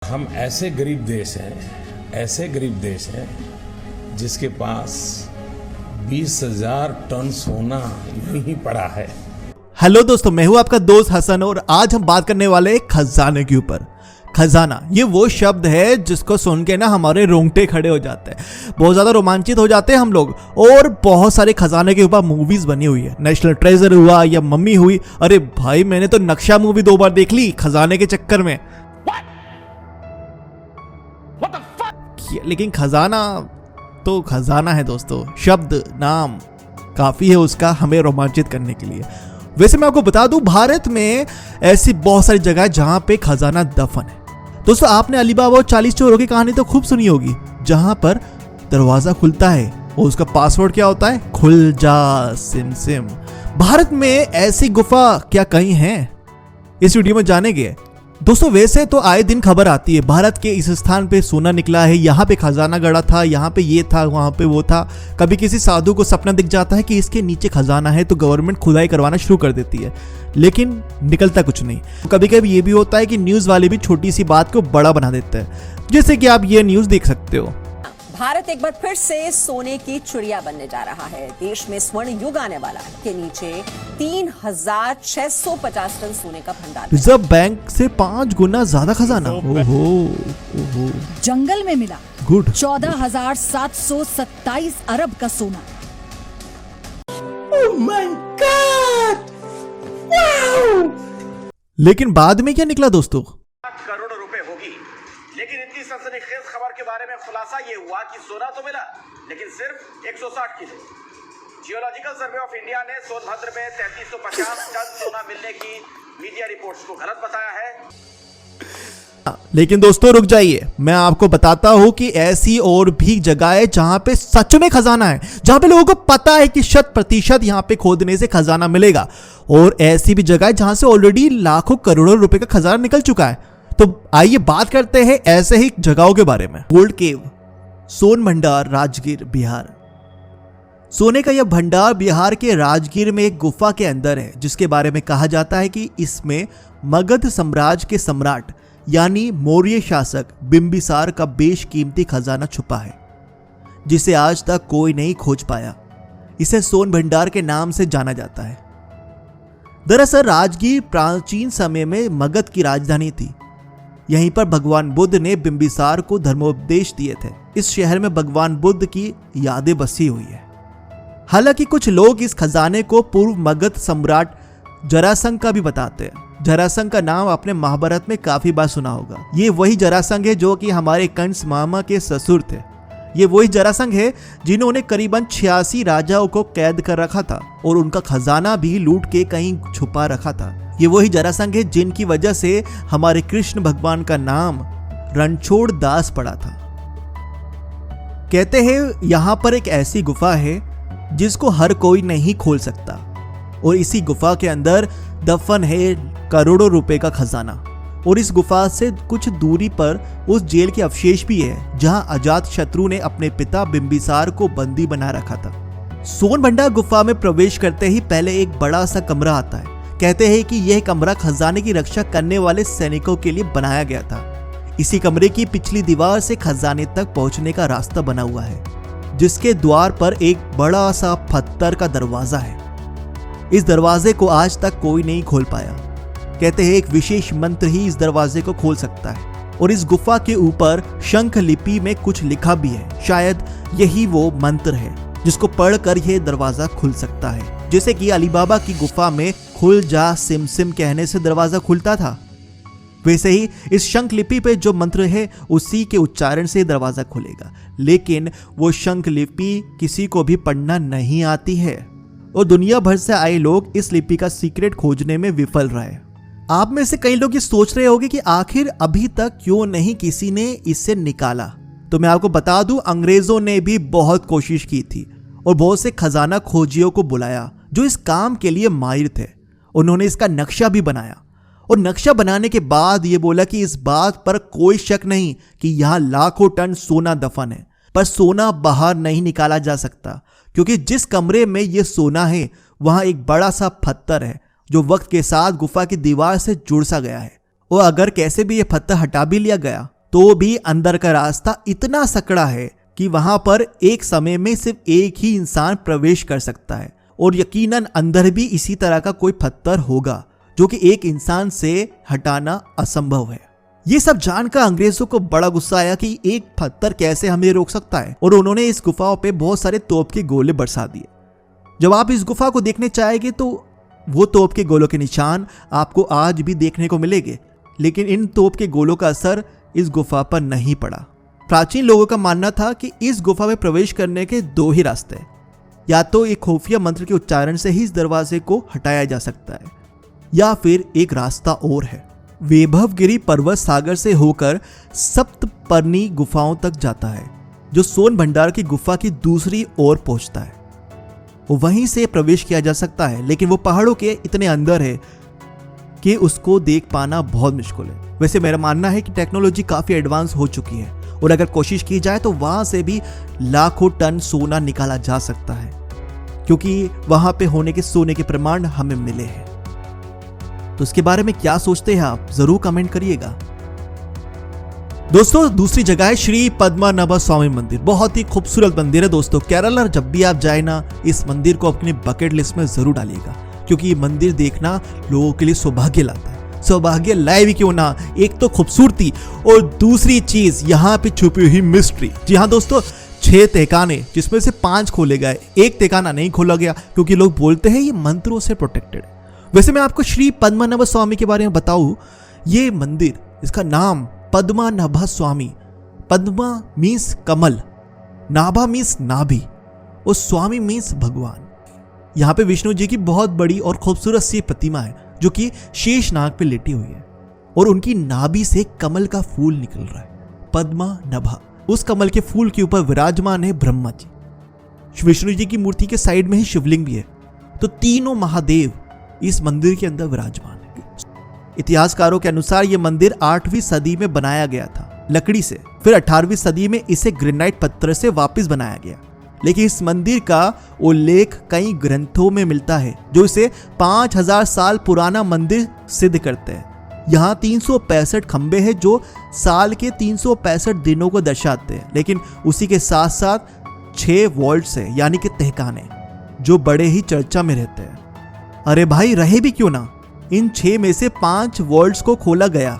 हम ऐसे गरीब देश हैं जिसके पास 20,000 टन सोना यूं ही पड़ा है। हेलो दोस्तों, मैं हूं आपका दोस्त हसन और आज हम बात करने वाले हैं खजाने के ऊपर। खजाना ये वो शब्द है जिसको सुन के ना हमारे रोंगटे खड़े हो जाते हैं, बहुत ज़्यादा रोमांचित हो जाते हैं हम लोग। और बहुत सारे खजाने के ऊपर मूवीज बनी हुई है, नेशनल ट्रेजर हुआ या मम्मी हुई। अरे भाई, मैंने तो नक्शा मूवी 2 बार देख ली खजाने के चक्कर में। लेकिन खजाना तो खजाना है दोस्तों, शब्द नाम काफी है उसका हमें रोमांचित करने के लिए। वैसे मैं आपको बता दूं, भारत में ऐसी बहुत सारी जगह है जहां पे खजाना दफन है। दोस्तों, आपने अलीबाबा और 40 चोरों की कहानी तो खूब सुनी होगी, जहां पर दरवाजा खुलता है और उसका पासवर्ड क्या होता है, खुल जा सिम सिम। भारत में ऐसी गुफा क्या कहीं है, इस वीडियो में जानेंगे दोस्तों। वैसे तो आए दिन खबर आती है भारत के इस स्थान पे सोना निकला है, यहाँ पे खजाना गड़ा था, यहाँ पे ये था, वहाँ पे वो था। कभी किसी साधु को सपना दिख जाता है कि इसके नीचे खजाना है तो गवर्नमेंट खुदाई करवाना शुरू कर देती है, लेकिन निकलता कुछ नहीं। कभी कभी ये भी होता है कि न्यूज वाले भी छोटी सी बात को बड़ा बना देते हैं, जैसे कि आप ये न्यूज देख सकते हो। भारत एक बार फिर से सोने की चिड़िया बनने जा रहा है। देश में स्वर्ण युग आने वाला है। के नीचे 3,650 टन सोने का भंडार। रिजर्व बैंक से 5 गुना ज्यादा खजाना। ओहो। जंगल में मिला गुड 14,727 अरब का सोना। Oh my God! Wow! लेकिन बाद में क्या निकला दोस्तों? करोड़ रुपए होगी, लेकिन इतनी सनसनीखेज खबर के बारे में खुलासा ये हुआ कि सोना तो मिला, लेकिन सिर्फ 160 kilo. Geological survey of India ने सोनभद्र में 3350 टन सोना मिलने की मीडिया रिपोर्ट्स को गलत बताया है। लेकिन दोस्तों रुक जाइए, मैं आपको बताता हूं कि ऐसी और भी जगह है जहां पे सच में खजाना है, जहां पे लोगों को पता है कि 100% यहां पे खोदने से खजाना मिलेगा। और ऐसी भी जगह है जहां से ऑलरेडी लाखों करोड़ों रुपए का खजाना निकल चुका है। तो आइए बात करते हैं ऐसे ही जगहों के बारे में। गोल्ड केव, सोन भंडार, राजगीर, बिहार। सोने का यह भंडार बिहार के राजगीर में एक गुफा के अंदर है, जिसके बारे में कहा जाता है कि इसमें मगध साम्राज्य के सम्राट यानी मौर्य शासक बिंबिसार का बेशकीमती खजाना छुपा है, जिसे आज तक कोई नहीं खोज पाया। इसे सोन भंडार के नाम से जाना जाता है। दरअसल राजगीर प्राचीन समय में मगध की राजधानी थी। यहीं पर भगवान बुद्ध ने बिंबिसार को धर्मोपदेश दिए थे। इस शहर में भगवान बुद्ध की यादें बसी हुई है। हालांकि कुछ लोग इस खजाने को पूर्व मगध सम्राट जरासंध का भी बताते हैं। जरासंध का नाम आपने महाभारत में काफी बार सुना होगा। ये वही जरासंध है जो कि हमारे कंस मामा के ससुर थे। ये वही जरासंध है जिन्होंने करीबन 86 राजाओं को कैद कर रखा था और उनका खजाना भी लूट के कहीं छुपा रखा था। ये वही जरासंध है जिनकी वजह से हमारे कृष्ण भगवान का नाम रणछोड़ दास पड़ा था। कहते हैं यहां पर एक ऐसी गुफा है जिसको हर कोई नहीं खोल सकता, और इसी गुफा के अंदर दफन है करोड़ों रुपए का खजाना। और इस गुफा से कुछ दूरी पर उस जेल के अवशेष भी है जहां अजात शत्रु ने अपने पिता बिंबिसार को बंदी बना रखा था। सोन भंडार गुफा में प्रवेश करते ही पहले एक बड़ा सा कमरा आता है। कहते हैं कि यह कमरा खजाने की रक्षा करने वाले सैनिकों के लिए बनाया गया था। इसी कमरे की पिछली दीवार से खजाने तक पहुंचने का रास्ता बना हुआ है, जिसके द्वार पर एक बड़ा सा पत्थर का दरवाजा है। इस दरवाजे को आज तक कोई नहीं खोल पाया। कहते हैं एक विशेष मंत्र ही इस दरवाजे को खोल सकता है। और इस गुफा के ऊपर शंख लिपि में कुछ लिखा भी है। शायद यही वो मंत्र है जिसको पढ़कर यह दरवाजा खुल सकता है। जैसे कि अलीबाबा की गुफा में खुल जा सिम सिम कहने से दरवाजा खुलता था, वैसे ही इस शंख लिपि पे जो मंत्र है उसी के उच्चारण से दरवाजा खुलेगा। लेकिन वो शंख लिपि किसी को भी पढ़ना नहीं आती है और दुनिया भर से आए लोग इस लिपि का सीक्रेट खोजने में विफल रहे। आप में से कई लोग ये सोच रहे होंगे कि आखिर अभी तक क्यों नहीं किसी ने इसे निकाला। तो मैं आपको बता दूं, अंग्रेजों ने भी बहुत कोशिश की थी और बहुत से खजाना खोजियों को बुलाया जो इस काम के लिए माहिर थे। उन्होंने इसका नक्शा भी बनाया और नक्शा बनाने के बाद ये बोला कि इस बात पर कोई शक नहीं कि यहाँ लाखों टन सोना दफन है, पर सोना बाहर नहीं निकाला जा सकता, क्योंकि जिस कमरे में ये सोना है वहां एक बड़ा सा पत्थर है जो वक्त के साथ गुफा की दीवार से जुड़ सा गया है और अगर कैसे भी ये पत्थर हटा भी लिया गया तो भी अंदर का रास्ता इतना सकड़ा है कि वहां पर एक समय में सिर्फ एक ही इंसान प्रवेश कर सकता है, और यकीनन अंदर भी इसी तरह का कोई पत्थर होगा जो कि एक इंसान से हटाना असंभव है। ये सब जानकर अंग्रेजों को बड़ा गुस्सा आया कि एक पत्थर कैसे हमें रोक सकता है, और उन्होंने इस गुफाओं पे बहुत सारे तोप के गोले बरसा दिए। जब आप इस गुफा को देखने चाहेंगे तो वो तोप के गोलों के निशान आपको आज भी देखने को मिलेंगे, लेकिन इन तोप के गोलों का असर इस गुफा पर नहीं पड़ा। प्राचीन लोगों का मानना था कि इस गुफा में प्रवेश करने के दो ही रास्ते हैं, या तो एक खुफिया मंत्र के उच्चारण से ही इस दरवाजे को हटाया जा सकता है, या फिर एक रास्ता और है। वैभवगिरी पर्वत सागर से होकर सप्तपर्णी गुफाओं तक जाता है, जो सोन भंडार की गुफा की दूसरी ओर पहुंचता है। वहीं से प्रवेश किया जा सकता है, लेकिन वो पहाड़ों के इतने अंदर है कि उसको देख पाना बहुत मुश्किल है। वैसे मेरा मानना है कि टेक्नोलॉजी काफी एडवांस हो चुकी है, और अगर कोशिश की जाए तो वहां से भी लाखों टन सोना निकाला जा सकता है, क्योंकि वहां पे होने के सोने के प्रमाण हमें मिले हैं। तो इसके बारे में क्या सोचते हैं आप, जरूर कमेंट करिएगा। दोस्तों, दूसरी जगह है श्री पद्मनाभ स्वामी मंदिर। बहुत ही खूबसूरत मंदिर है दोस्तों। केरला जब भी आप जाए ना, इस मंदिर को अपनी बकेट लिस्ट में जरूर डालिएगा, क्योंकि ये मंदिर देखना लोगों के लिए सौभाग्य लाता है। सौभाग्य लाए भी क्यों ना, एक तो खूबसूरती और दूसरी चीज यहाँ पे छुपी हुई मिस्ट्री। जी हाँ दोस्तों, 6 तहखाने जिसमें से 5 खोले गए, एक तहखाना नहीं खोला गया क्योंकि लोग बोलते हैं ये मंत्रों से प्रोटेक्टेड है। वैसे मैं आपको श्री पद्मनाभ स्वामी के बारे में बताऊं, ये मंदिर, इसका नाम पद्मनाभ स्वामी, पद्मा मीन्स कमल, नाभा मीन्स नाभि, और स्वामी मीन्स भगवान। यहाँ पे विष्णु जी की बहुत बड़ी और खूबसूरत सी प्रतिमा है, जो कि शेष नाग पे लेटी हुई है, और उनकी नाभि से कमल का फूल निकल रहा है, पद्मा नभा। उस कमल के फूल के ऊपर विराजमान है ब्रह्मा जी। विष्णु जी की मूर्ति के साइड में ही शिवलिंग भी है। तो तीनों महादेव इस मंदिर के अंदर विराजमान है। इतिहासकारों के अनुसार यह मंदिर 8वीं सदी में बनाया गया था लकड़ी से, फिर 18वीं सदी में इसे ग्रेनाइट पत्थर से वापस बनाया गया। लेकिन इस मंदिर का उल्लेख कई ग्रंथों में मिलता है जो इसे 5000 साल पुराना मंदिर सिद्ध करते हैं। यहाँ 365 खंबे हैं जो साल के 365 दिनों को दर्शाते हैं, लेकिन उसी के साथ साथ 6 वॉल्ट्स है, यानी कि तहखाने, जो बड़े ही चर्चा में रहते हैं। अरे भाई, रहे भी क्यों ना, इन 6 में से 5 वॉल्ट्स को खोला गया।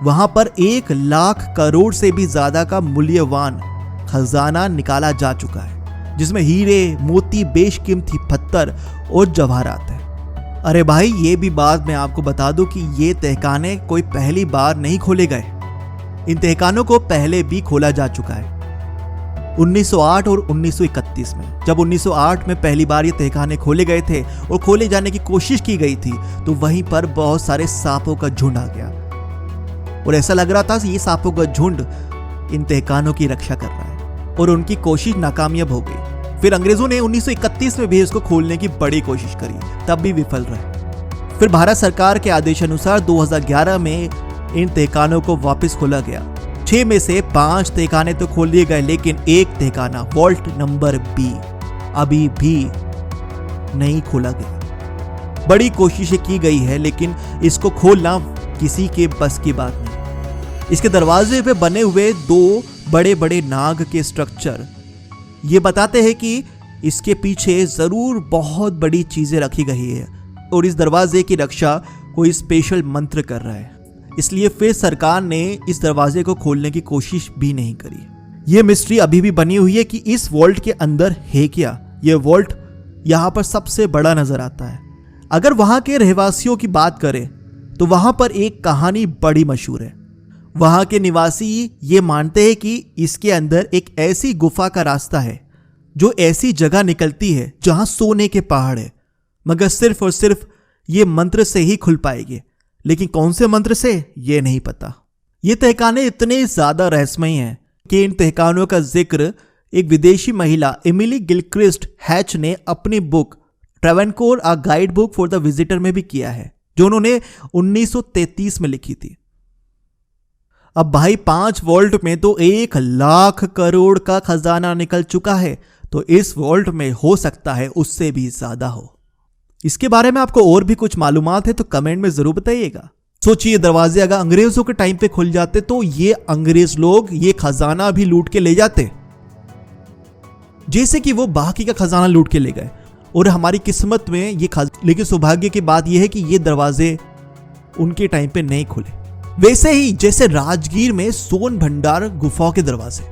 वहां पर 1 लाख करोड़ से भी ज्यादा का मूल्यवान खजाना निकाला जा चुका है, जिसमें हीरे, मोती, बेशकीमती पत्थर और जवाहरात है। अरे भाई, ये भी बात मैं आपको बता दूं कि ये तहखाने कोई पहली बार नहीं खोले गए। इन तहखानों को पहले भी खोला जा चुका है, 1908 और 1931 में। जब 1908 में पहली बार ये तहखाने खोले गए थे और खोले जाने की कोशिश की गई थी, तो वहीं पर बहुत सारे सांपों का झुंड आ गया, और ऐसा लग रहा था कि ये सांपों का झुंड इन तहखानों की रक्षा कर रहा है, और उनकी कोशिश नाकामयाब हो गई। फिर अंग्रेजों ने 1931 में भी इसको खोलने की बड़ी कोशिश करी, तब भी विफल रहे। फिर भारत सरकार के आदेशानुसार 2011 में इन तहखानों को वापस खोला गया। 6 में से 5 तहखाने तो खोल दिए गए, लेकिन एक तहखाना वॉल्ट नंबर B अभी भी नहीं खोला गया। बड़ी कोशिशें की गई है, लेकिन इसको खोलना किसी के बस की बात नहीं। इसके दरवाजे पे बने हुए 2 बड़े बड़े नाग के स्ट्रक्चर ये बताते हैं कि इसके पीछे जरूर बहुत बड़ी चीजें रखी गई है, और इस दरवाजे की रक्षा कोई स्पेशल मंत्र कर रहा है। इसलिए फिर सरकार ने इस दरवाजे को खोलने की कोशिश भी नहीं करी। यह मिस्ट्री अभी भी बनी हुई है कि इस वॉल्ट के अंदर है क्या। यह वॉल्ट यहाँ पर सबसे बड़ा नजर आता है। अगर वहां के रहवासियों की बात करें तो वहां पर एक कहानी बड़ी मशहूर है। वहां के निवासी ये मानते हैं कि इसके अंदर एक ऐसी गुफा का रास्ता है जो ऐसी जगह निकलती है जहां सोने के पहाड़ है, मगर सिर्फ और सिर्फ ये मंत्र से ही खुल पाएगी। लेकिन कौन से मंत्र से, ये नहीं पता। ये तहखाने इतने ज्यादा रहस्यमय हैं कि इन तहखानों का जिक्र एक विदेशी महिला एमिली गिलक्रिस्ट हैच ने अपनी book Travancore a guide book for the visitor में भी किया है, जो उन्होंने 1933 में लिखी थी। अब भाई 5 वॉल्ट में तो 1 लाख करोड़ का खजाना निकल चुका है, तो इस वॉल्ट में हो सकता है उससे भी ज्यादा हो। इसके बारे में आपको और भी कुछ मालूमात है तो कमेंट में जरूर बताइएगा। सोचिए, दरवाजे अगर अंग्रेजों के टाइम पे खुल जाते तो ये अंग्रेज लोग ये खजाना भी लूट के ले जाते, जैसे कि वो बाकी का खजाना लूट के ले गए। और हमारी किस्मत में ये लेकिन सौभाग्य की बात यह है कि ये दरवाजे उनके टाइम पे नहीं खुले। वैसे ही जैसे राजगीर में सोन भंडार गुफाओं के दरवाजे,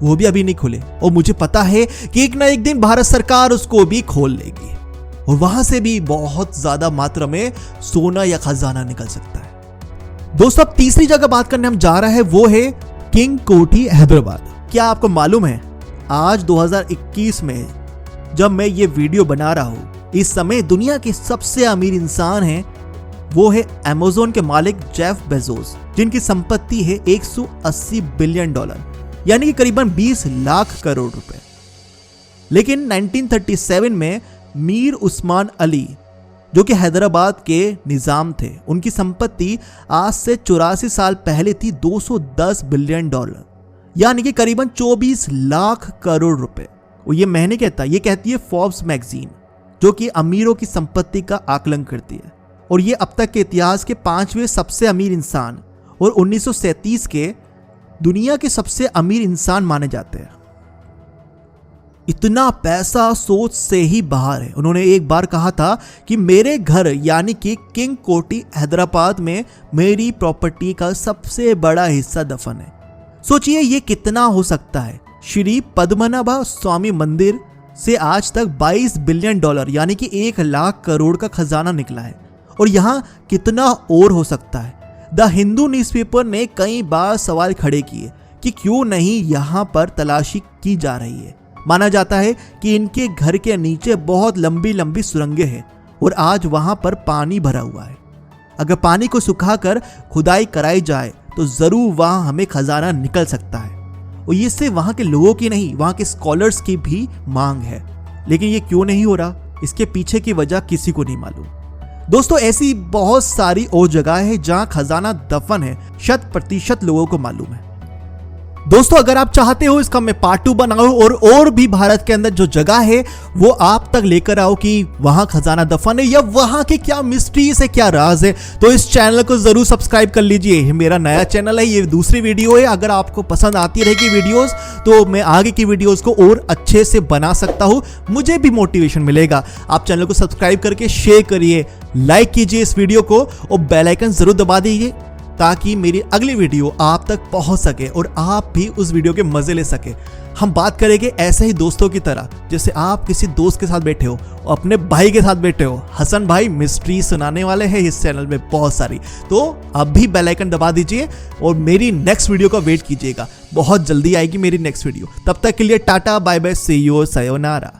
वो भी अभी नहीं खुले। और मुझे पता है कि एक ना एक दिन भारत सरकार उसको भी खोल लेगी और वहां से भी बहुत ज्यादा मात्रा में सोना या खजाना निकल सकता है। दोस्तों, अब तीसरी जगह बात करने हम जा रहे हैं, वो है किंग कोठी हैदराबाद। क्या आपको मालूम है, आज 2021 में जब मैं ये वीडियो बना रहा हूं, इस समय दुनिया के सबसे अमीर इंसान हैं, वो है अमेज़न के मालिक जेफ बेजोस, जिनकी संपत्ति है $180 बिलियन, यानी कि करीबन 20 लाख करोड़ रुपए। लेकिन 1937 में मीर उस्मान अली, जो कि हैदराबाद के निजाम थे, उनकी संपत्ति आज से 84 साल पहले थी $210 बिलियन, यानी कि करीबन 24 लाख करोड़ रुपए। और ये महीने कहता है, ये कहती है फोर्ब्स मैगजीन, जो कि अमीरों की संपत्ति का आकलन करती है। और ये अब तक के इतिहास के 5वें सबसे अमीर इंसान और 1937 के दुनिया के सबसे अमीर इंसान माने जाते हैं। इतना पैसा सोच से ही बाहर है। उन्होंने एक बार कहा था कि मेरे घर यानी कि किंग कोठी हैदराबाद में मेरी प्रॉपर्टी का सबसे बड़ा हिस्सा दफन है। सोचिए ये कितना हो सकता है। श्री पद्मनाभ स्वामी मंदिर से आज तक $22 बिलियन यानी कि 1 लाख करोड़ का खजाना निकला है। और यहाँ कितना और हो सकता है। द हिंदू न्यूज़पेपर ने कई बार सवाल खड़े किए कि क्यों नहीं यहाँ पर तलाशी की जा रही है। माना जाता है कि इनके घर के नीचे बहुत लंबी लंबी सुरंगें हैं और आज वहां पर पानी भरा हुआ है। अगर पानी को सुखाकर खुदाई कराई जाए तो जरूर वहां हमें खजाना निकल सकता है। और ये सिर्फ वहां के लोगों की नहीं, वहां के स्कॉलर्स की भी मांग है। लेकिन ये क्यों नहीं हो रहा, इसके पीछे की वजह किसी को नहीं मालूम। दोस्तों, ऐसी बहुत सारी और जगह है जहां खजाना दफन है, 100% लोगों को मालूम है। दोस्तों, अगर आप चाहते हो इसका मैं पार्ट 2 बनाऊं और भी भारत के अंदर जो जगह है वो आप तक लेकर आओ कि वहां खजाना दफन है या वहां के क्या मिस्ट्रीज है, क्या राज है, तो इस चैनल को जरूर सब्सक्राइब कर लीजिए। मेरा नया चैनल है, ये दूसरी वीडियो है। अगर आपको पसंद आती रहेगी वीडियोस तो मैं आगे की वीडियोस को और अच्छे से बना सकता हूं, मुझे भी मोटिवेशन मिलेगा। आप चैनल को सब्सक्राइब करके शेयर करिए, लाइक कीजिए इस वीडियो को और बेल आइकन जरूर दबा दीजिए ताकि मेरी अगली वीडियो आप तक पहुंच सके और आप भी उस वीडियो के मजे ले सके। हम बात करेंगे ऐसे ही दोस्तों की तरह, जैसे आप किसी दोस्त के साथ बैठे हो और अपने भाई के साथ बैठे हो। हसन भाई मिस्ट्री सुनाने वाले हैं इस चैनल में बहुत सारी, तो अब भी बेल आइकन दबा दीजिए और मेरी नेक्स्ट वीडियो का वेट कीजिएगा। बहुत जल्दी आएगी मेरी नेक्स्ट वीडियो। तब तक के लिए tata, bye bye, see you, sayonara.